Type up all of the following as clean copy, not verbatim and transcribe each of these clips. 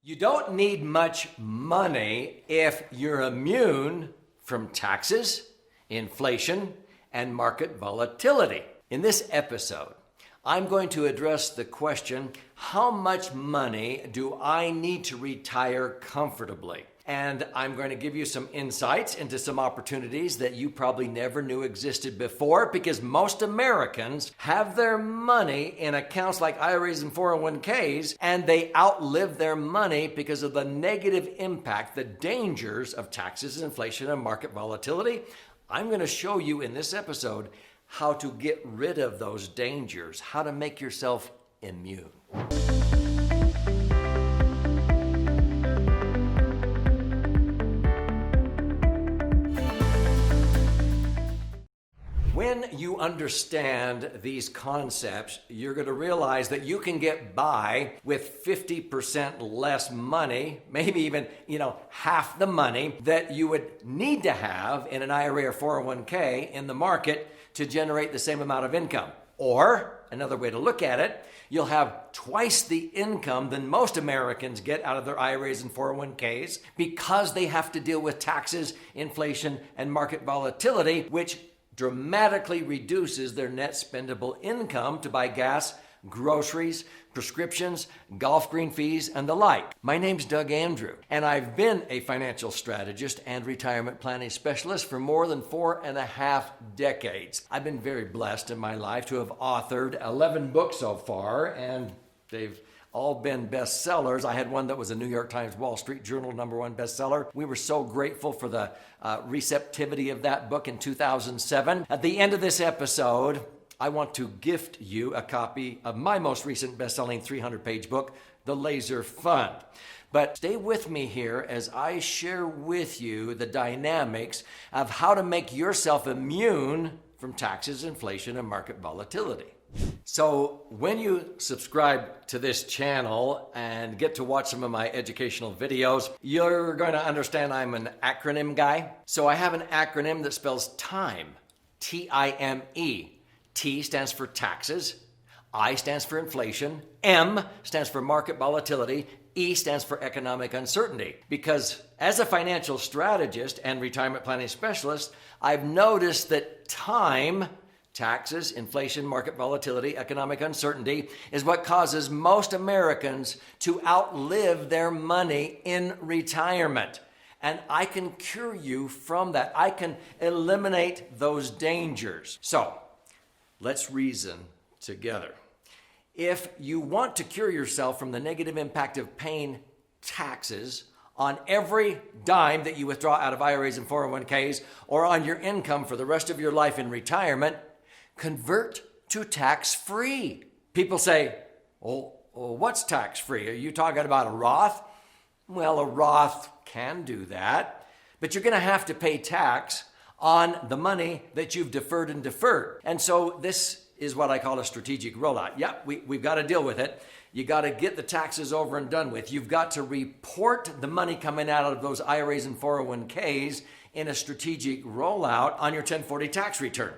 You don't need much money if you're immune from taxes, inflation, and market volatility. In this episode, I'm going to address the question, how much money do I need to retire comfortably? And I'm going to give you some insights into some opportunities that you probably never knew existed before, because most Americans have their money in accounts like IRAs and 401ks, and they outlive their money because of the negative impact, the dangers of taxes, inflation, and market volatility. I'm going to show you in this episode how to get rid of those dangers, how to make yourself immune. When you understand these concepts, you're going to realize that you can get by with 50% less money, maybe even, half the money that you would need to have in an IRA or 401k in the market to generate the same amount of income. Or, another way to look at it, you'll have twice the income than most Americans get out of their IRAs and 401ks because they have to deal with taxes, inflation, and market volatility, which dramatically reduces their net spendable income to buy gas, groceries, prescriptions, golf green fees, and the like. My name's Doug Andrew, and I've been a financial strategist and retirement planning specialist for more than 4.5 decades. I've been very blessed in my life to have authored 11 books so far, and they've all been bestsellers. I had one that was a New York Times Wall Street Journal #1 bestseller. We were so grateful for the receptivity of that book in 2007. At the end of this episode, I want to gift you a copy of my most recent best-selling 300-page book, The Laser Fund. But stay with me here as I share with you the dynamics of how to make yourself immune from taxes, inflation, and market volatility. So when you subscribe to this channel and get to watch some of my educational videos, you're going to understand I'm an acronym guy. So I have an acronym that spells TIME, T-I-M-E. T stands for taxes, I stands for inflation, M stands for market volatility, E stands for economic uncertainty. Because as a financial strategist and retirement planning specialist, I've noticed that time, taxes, inflation, market volatility, economic uncertainty is what causes most Americans to outlive their money in retirement. And I can cure you from that. I can eliminate those dangers. So let's reason together. If you want to cure yourself from the negative impact of paying taxes on every dime that you withdraw out of IRAs and 401ks, or on your income for the rest of your life in retirement, convert to tax-free. People say, what's tax-free? Are you talking about a Roth? Well, a Roth can do that, but you're going to have to pay tax on the money that you've deferred and deferred. And so this is what I call a strategic rollout. Yeah, we've got to deal with it. You got to get the taxes over and done with. You've got to report the money coming out of those IRAs and 401ks in a strategic rollout on your 1040 tax return.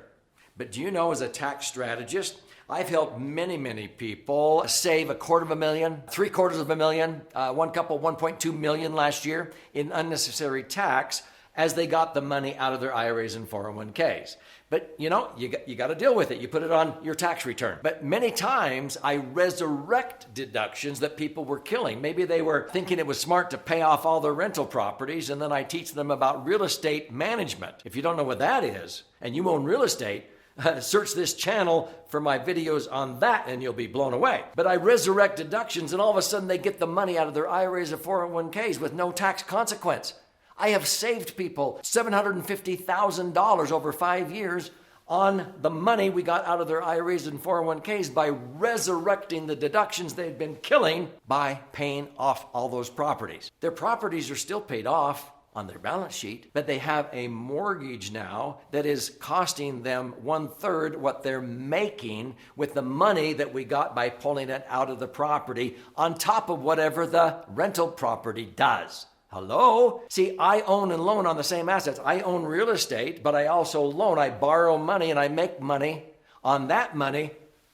But do you know, as a tax strategist, I've helped many people save $250,000, $750,000, one couple $1.2 million last year in unnecessary tax as they got the money out of their IRAs and 401ks. But you got to deal with it. You put it on your tax return. But many times I resurrect deductions that people were killing. Maybe they were thinking it was smart to pay off all their rental properties, and then I teach them about real estate management. If you don't know what that is, and you own real estate, search this channel for my videos on that and you'll be blown away. But I resurrect deductions, and all of a sudden they get the money out of their IRAs or 401ks with no tax consequence. I have saved people $750,000 over 5 years on the money we got out of their IRAs and 401ks by resurrecting the deductions they had been killing by paying off all those properties. Their properties are still paid off on their balance sheet, but they have a mortgage now that is costing them 1/3 what they're making with the money that we got by pulling it out of the property, on top of whatever the rental property does. Hello? See, I own and loan on the same assets. I own real estate, but I also loan. I borrow money and I make money on that money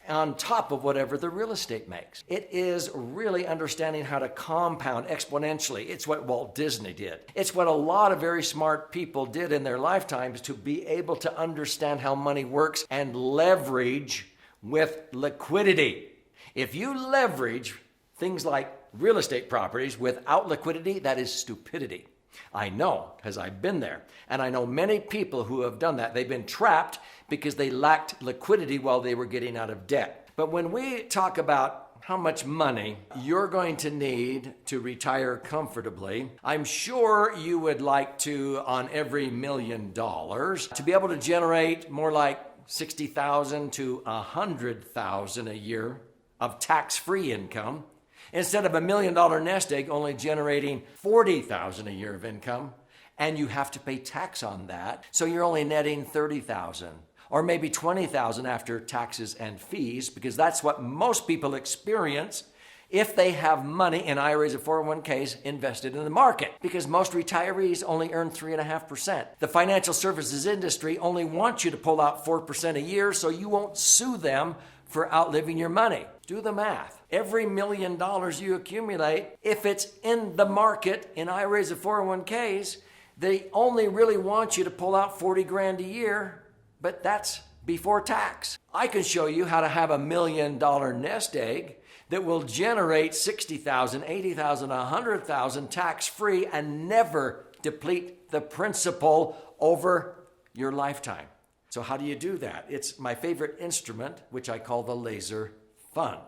on top of whatever the real estate makes. It is really understanding how to compound exponentially. It's what Walt Disney did. It's what a lot of very smart people did in their lifetimes to be able to understand how money works and leverage with liquidity. If you leverage things like real estate properties without liquidity, that is stupidity. I know, because I've been there. And I know many people who have done that. They've been trapped because they lacked liquidity while they were getting out of debt. But when we talk about how much money you're going to need to retire comfortably, I'm sure you would like to, on every $1 million, to be able to generate more like $60,000 to $100,000 a year of tax-free income, instead of $1 million nest egg only generating $40,000 a year of income, and you have to pay tax on that, so you're only netting $30,000 or maybe $20,000 after taxes and fees, because that's what most people experience if they have money in IRAs and 401ks invested in the market, because most retirees only earn 3.5%. The financial services industry only wants you to pull out 4% a year so you won't sue them for outliving your money. Do the math. Every $1 million you accumulate, if it's in the market in IRAs and 401ks, they only really want you to pull out 40 grand a year, but that's before tax. I can show you how to have $1 million nest egg that will generate $60,000, $80,000, $100,000 tax-free and never deplete the principal over your lifetime. So how do you do that? It's my favorite instrument, which I call the laser fund.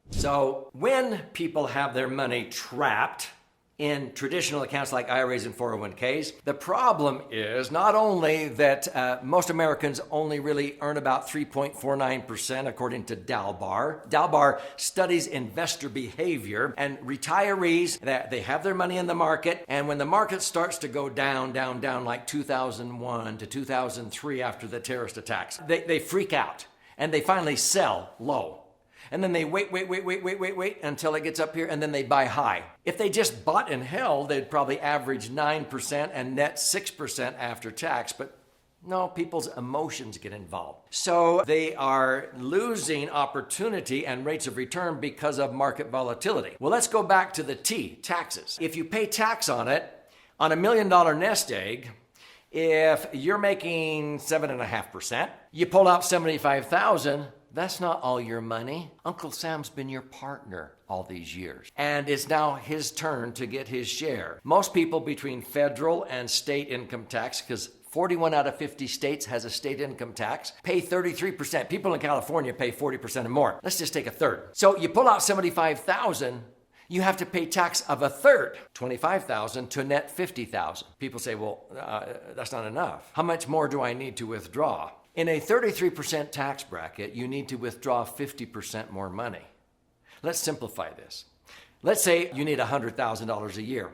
So when people have their money trapped in traditional accounts like IRAs and 401ks, the problem is not only that most Americans only really earn about 3.49% according to Dalbar. Dalbar studies investor behavior, and retirees, that they have their money in the market, and when the market starts to go down like 2001 to 2003 after the terrorist attacks, they freak out and they finally sell low. And then they wait until it gets up here, and then they buy high. If they just bought and held, they'd probably average 9% and net 6% after tax. But no, people's emotions get involved. So they are losing opportunity and rates of return because of market volatility. Well, let's go back to the T, taxes. If you pay tax on it, on $1 million nest egg, if you're making 7.5%, you pull out $75,000. That's not all your money. Uncle Sam's been your partner all these years, and it's now his turn to get his share. Most people between federal and state income tax, because 41 out of 50 states has a state income tax, pay 33%. People in California pay 40% or more. Let's just take a third. So you pull out $75,000, you have to pay tax of a third, $25,000 to net $50,000. People say, well, that's not enough. How much more do I need to withdraw? In a 33% tax bracket, you need to withdraw 50% more money. Let's simplify this. Let's say you need $100,000 a year.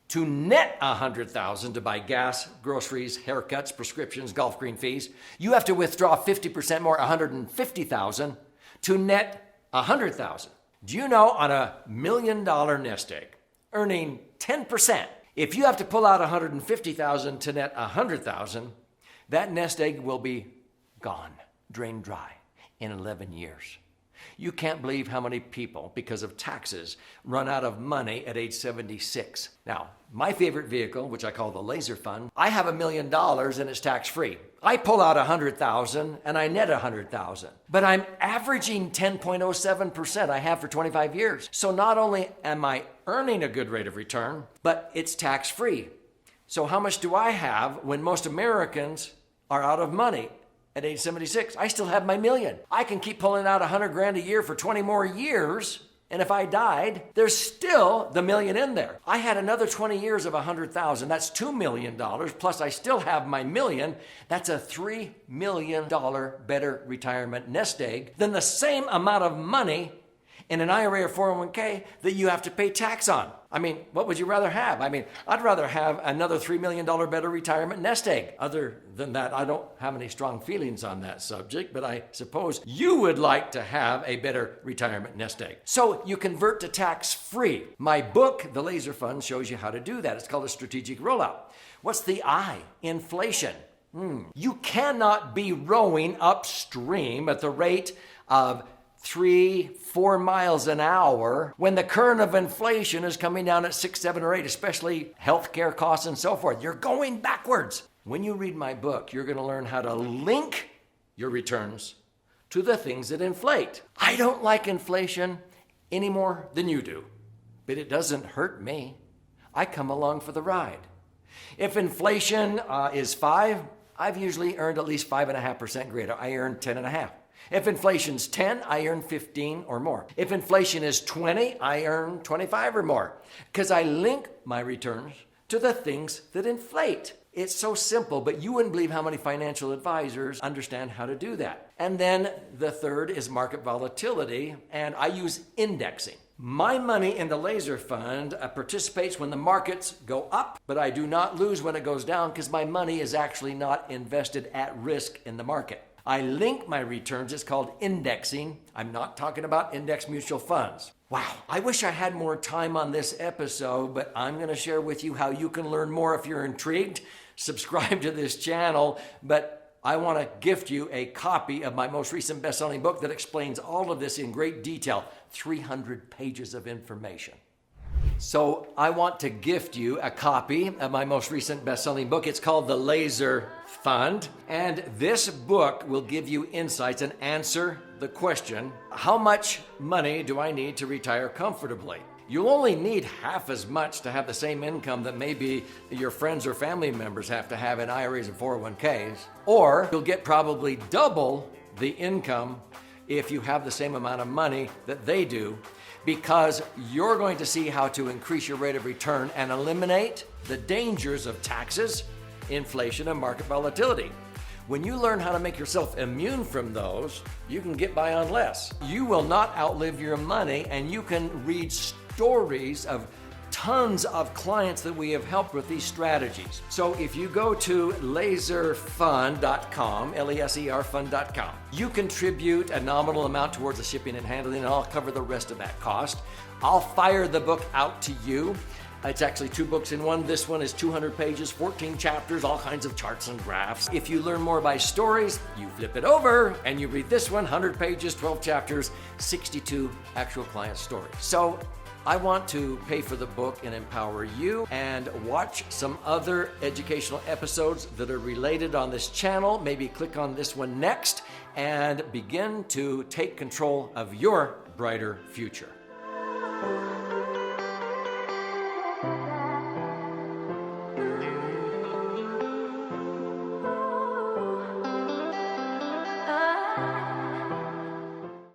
To net $100,000 to buy gas, groceries, haircuts, prescriptions, golf green fees, you have to withdraw 50% more, $150,000, to net $100,000. Do you know, on a $1 million nest egg, earning 10%, if you have to pull out $150,000 to net $100,000, that nest egg will be gone, drained dry in 11 years. You can't believe how many people, because of taxes, run out of money at age 76. Now, my favorite vehicle, which I call the laser fund, I have $1 million and it's tax-free. I pull out $100,000 and I net $100,000, but I'm averaging 10.07%. I have for 25 years. So not only am I earning a good rate of return, but it's tax-free. So how much do I have when most Americans are out of money at age 76? I still have my $1 million. I can keep pulling out 100 grand a year for 20 more years. And if I died, there's still the $1 million in there. I had another 20 years of 100,000. That's $2 million. Plus I still have my $1 million. That's a $3 million better retirement nest egg than the same amount of money in an IRA or 401k that you have to pay tax on. I mean, what would you rather have? I mean, I'd rather have another $3 million better retirement nest egg. Other than that, I don't have any strong feelings on that subject, but I suppose you would like to have a better retirement nest egg. So you convert to tax-free. My book, The Laser Fund, shows you how to do that. It's called a strategic rollout. What's the I? Inflation. You cannot be rowing upstream at the rate of 3, 4 miles an hour when the current of inflation is coming down at 6, 7, or 8, especially healthcare costs and so forth. You're going backwards. When you read my book, you're going to learn how to link your returns to the things that inflate. I don't like inflation any more than you do, but it doesn't hurt me. I come along for the ride. If inflation is 5, I've usually earned at least 5.5% greater. I earn 10.5. If inflation's 10, I earn 15 or more. If inflation is 20, I earn 25 or more, because I link my returns to the things that inflate. It's so simple, but you wouldn't believe how many financial advisors understand how to do that. And then the third is market volatility, and I use indexing. My money in the Laser Fund participates when the markets go up, but I do not lose when it goes down because my money is actually not invested at risk in the market. I link my returns. It's called indexing. I'm not talking about index mutual funds. Wow, I wish I had more time on this episode, but I'm going to share with you how you can learn more if you're intrigued. Subscribe to this channel, but I want to gift you a copy of my most recent best-selling book that explains all of this in great detail, 300 pages of information. So I want to gift you a copy of my most recent best-selling book. It's called The Laser Fund, and this book will give you insights and answer the question, how much money do I need to retire comfortably? You'll only need half as much to have the same income that maybe your friends or family members have to have in IRAs and 401ks, or you'll get probably double the income if you have the same amount of money that they do, because you're going to see how to increase your rate of return and eliminate the dangers of taxes, inflation, and market volatility. When you learn how to make yourself immune from those, you can get by on less. You will not outlive your money, and you can read stories of tons of clients that we have helped with these strategies. So if you go to laserfund.com, L-E-S-E-R fund.com, you contribute a nominal amount towards the shipping and handling, and I'll cover the rest of that cost. I'll fire the book out to you. It's actually 2 books in one. This one is 200 pages, 14 chapters, all kinds of charts and graphs. If you learn more by stories, you flip it over and you read this one, 100 pages, 12 chapters, 62 actual client stories. So I want to pay for the book and empower you, and watch some other educational episodes that are related on this channel. Maybe click on this one next and begin to take control of your brighter future.